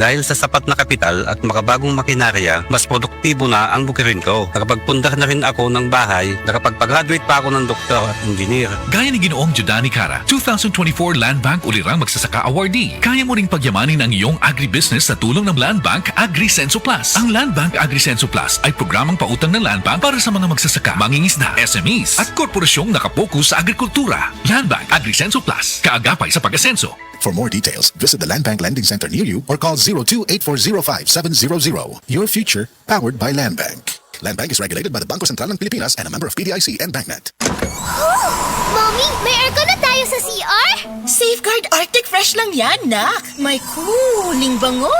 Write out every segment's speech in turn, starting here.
Dahil sa sapat na kapital at makabagong makinarya, mas produktibo na ang bukirin ko. Nakapagpundar na rin ako ng bahay, nakapag-graduate pa ako ng doktor at engineer. Gaya ni Ginoong Judani Cara, 2024 Land Bank Ulirang Magsasaka Awardee. Kaya mo ring pagyamanin ang iyong agribusiness sa tulong ng Land Bank AgriSenso Plus. Ang Land Bank AgriSenso Plus ay programang pautang ng Land Bank para sa mga magsasaka, mangingisda, SMEs at korporasyong nakapokus sa agrikultura. Land Bank AgriSenso Plus, kaagapay sa pag-asenso. For more details, visit the Land Bank Lending Center near you or call 02-8405-700. Your future, powered by Land Bank. Land Bank is regulated by the Bangko Sentral ng Pilipinas and a member of PDIC and BancNet. Mommy, may aircon na tayo sa CR? Safeguard Arctic Fresh lang yan, nak. May cooling bango.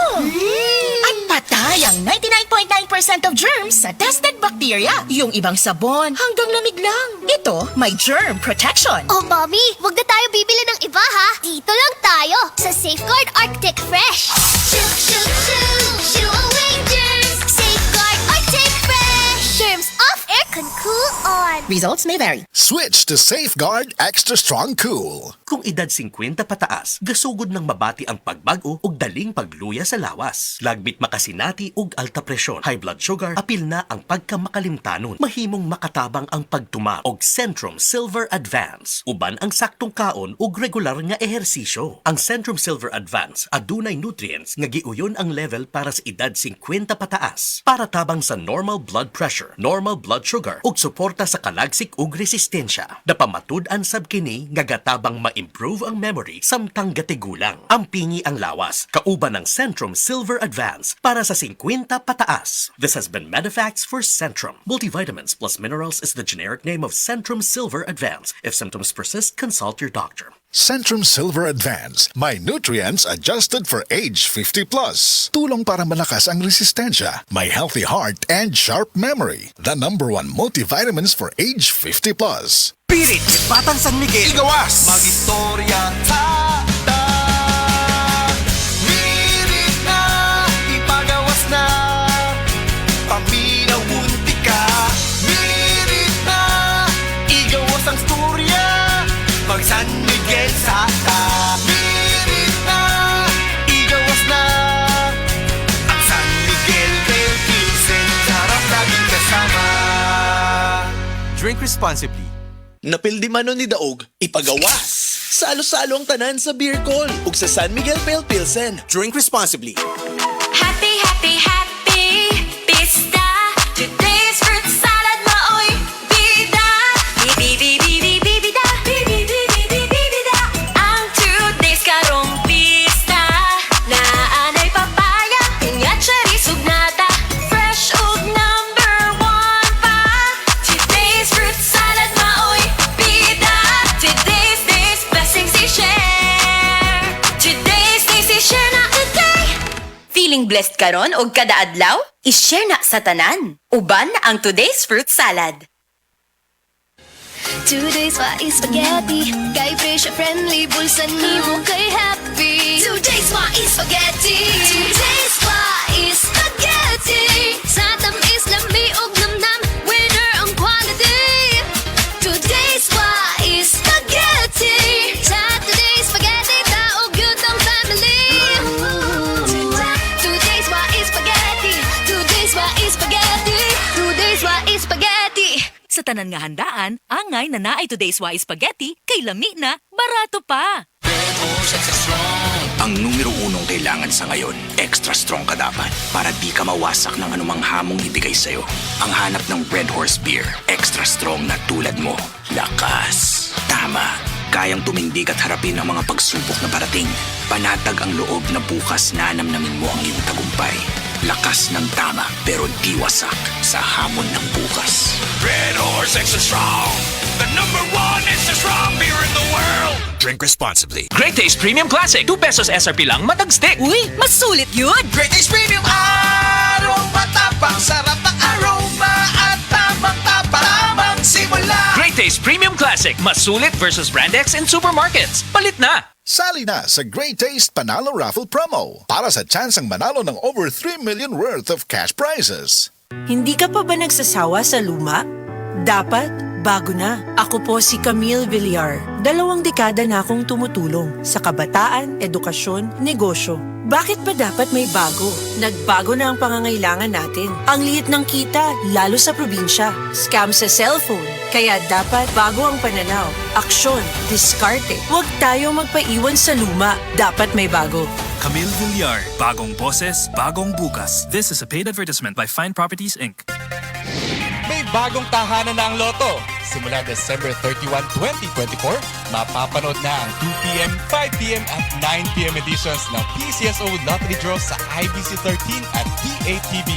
At patay ang 99.9% of germs sa tested bacteria. Yung ibang sabon, hanggang lamig lang. Ito, may germ protection. Oh, Mommy, wag na tayo bibili ng iba, ha? Dito lang tayo sa Safeguard Arctic Fresh. Shoo, shoo, shoo, shoo away germs. Safeguard Arctic Fresh. Germs off, aircon cool on. Results may vary. Switch to Safeguard Extra Strong Cool. Kung edad 50 pataas, gasugod ng mabati ang pagbago ug daling pagluya sa lawas. Lagbit makasinati ug alta presyon, high blood sugar, apil na ang pagkamakalimtanon. Mahimong makatabang ang pagtuma og Centrum Silver Advance. Uban ang saktong kaon ug regular nga ehersisyo. Ang Centrum Silver Advance adunay nutrients nga giuyon ang level para sa edad 50 pataas. Para tabang sa normal blood pressure, normal blood sugar ug suporta sa kalagsik ug resistensya. Napamatud-an sab kini nga gatabang ma-improve ang memory samtang gatigulang. Ampingi ang lawas, kauban ng Centrum Silver Advance para sa 50 pataas. This has been Medifax for Centrum. Multivitamins plus minerals is the generic name of Centrum Silver Advance. If symptoms persist, consult your doctor. Centrum Silver Advance. May nutrients adjusted for age 50 plus. Tulong para malakas ang resistensya. May healthy heart and sharp memory. The #1 multivitamins for age 50 plus. Pirit, Batang San Miguel. Igawas. Mag-istorya ta. Mirit na, ipagawas na. Paminaw bunti ka. Mirit na, igawas ang storya. Mag San Miguel sa ta. Mirit na, igawas na. Ang San Miguel Real Pilsen, sarap laging kasama. Drink responsibly. Napildi mano ni Daog, ipagawas. Salo-salo ang tanan sa beer call ug sa San Miguel Pale Pilsen. Drink responsibly. Happy, happy, happy Pista. Today's fruit salad maoy bida. Bibida. Bibida. Ang today's karong pista. Naanay papaya, pinya cherry sugnata. Fresh ug #1 pa. Today's fruit salad maoy bida. Today's blessings i-share. Today's i-share na today. Feeling blessed karon og kada adlaw? I-share na sa tanan. Uban ang today's fruit salad. Today's wa is spaghetti. Kay fresh friendly, bulsa nimo kay happy. Today's wa is spaghetti. Today's wa is spaghetti. Sa tamis lami og namnam, winner ang quality. Today's wa is spaghetti. Sa today's spaghetti, taog yun ang family. Today's wa is spaghetti. Today's wa is spaghetti. Today's wa is spaghetti. Sa tanan nga handaan, angay na naay today's Wa Spaghetti, kay lami na, barato pa. Ang numero 1 kailangan sa ngayon, extra strong ka dapat para di ka mawasak ng anumang hamong ibigay sa'yo. Ang hanap ng Red Horse Beer, extra strong na tulad mo. Lakas. Tama. Kayang tumindig at harapin ang mga pagsubok na parating. Panatag ang loob na bukas na namnamin mo ang iyong tagumpay. Lakas ng tama pero di wasak sa hamon ng bukas. Red Horse Extra Strong, the #1 extra strong beer in the world. Drink responsibly. Great Taste Premium Classic, 2 pesos SRP lang, matag stick. Uy, mas sulit yun! Great Taste Premium Aroma Tapang, sarap ng aroma at tamang simula. Great Taste Premium Classic, mas sulit versus Brand X in supermarkets. Palit na! Sali na sa Great Taste Panalo Raffle Promo para sa chance ang manalo ng over 3 million worth of cash prizes. Hindi ka pa ba nagsasawa sa luma? Dapat bago na. Ako po si Camille Villar. 2 dekada na akong tumutulong sa kabataan, edukasyon, negosyo. Bakit ba dapat may bago? Nagbago na ang pangangailangan natin. Ang liit ng kita, lalo sa probinsya. Scam sa cellphone. Kaya dapat bago ang pananaw. Aksyon, diskarte. Huwag tayo magpaiwan sa luma. Dapat may bago. Camille Villar, bagong boses, bagong bukas. This is a paid advertisement by Fine Properties Inc. May bagong tahanan na ang Lotto. Simula December 31, 2024, mapapanood na ang 2pm, 5pm at 9pm editions ng PCSO Lottery Draw sa IBC 13 at PATV.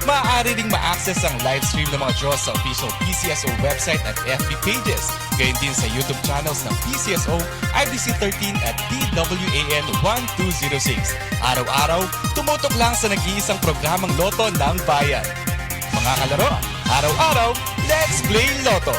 Maaari ring ma-access ang live stream ng mga draws sa official PCSO website at FB pages. Gayon din sa YouTube channels ng PCSO, IBC 13 at DWAN 1206. Araw-araw, tumutok lang sa nag-iisang programang Lotto ng Bayan. Mga kalaro, araw-araw, let's play Lotto!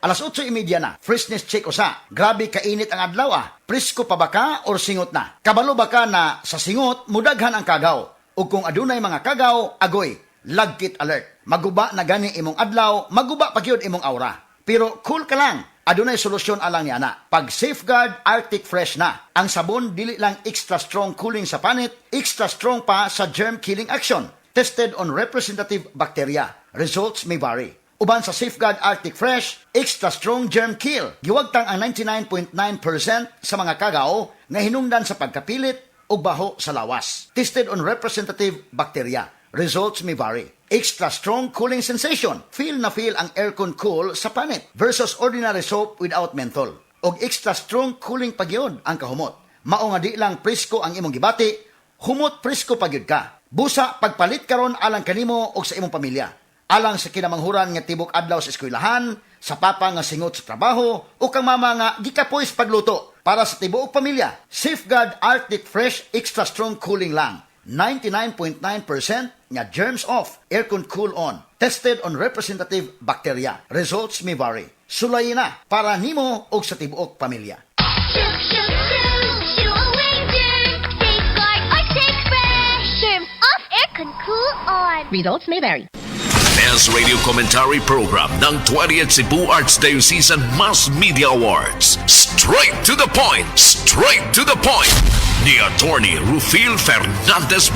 Alas 8:30 na, freshness check usa. Grabe kainit ang adlaw Presko pa ba ka or singot na? Kabalo ba ka na sa singot, mudaghan ang kagaw? O kung adunay mga kagaw, agoy, lagkit alert. Maguba na gani imong adlaw, maguba pa gyud imong aura. Pero cool ka lang, adunay solusyon alang niya na. Pag Safeguard Arctic Fresh na. Ang sabon dili lang extra strong cooling sa panit, extra strong pa sa germ killing action. Tested on representative bacteria. Results may vary. Uban sa Safeguard Arctic Fresh, extra strong germ kill. Giwagtang ang 99.9% sa mga kagaw nga hinungdan sa pagkapilit o baho sa lawas. Tested on representative bacteria. Results may vary. Extra strong cooling sensation. Feel na feel ang aircon cool sa panit versus ordinary soap without menthol. Og extra strong cooling pagyod ang kahumot. Mao nga di lang presko ang imong gibati, humot presko pagyod ka. Busa pagpalit karon alang kanimo og sa imong pamilya. Alang sa kinamanghuran nga tibok adlaw sa eskwelahan, sa papa nga singot sa trabaho, o kang mama nga gikapoy sa pagluto. Para sa tibuok pamilya, Safeguard Arctic Fresh Extra Strong Cooling lang. 99.9% nga germs off, aircon cool on. Tested on representative bacteria. Results may vary. Sulayin na para nimo og sa tibuok pamilya. Shoot, shoot, shoot, shoot away germs. Safeguard Arctic Fresh. Germs off, aircon cool on. Results may vary. Best Radio Commentary Program ng 20th Cebu Arts Diocesan Mass Media Awards. Straight to the point! Straight to the point! Ni Attorney Rufil Fernandez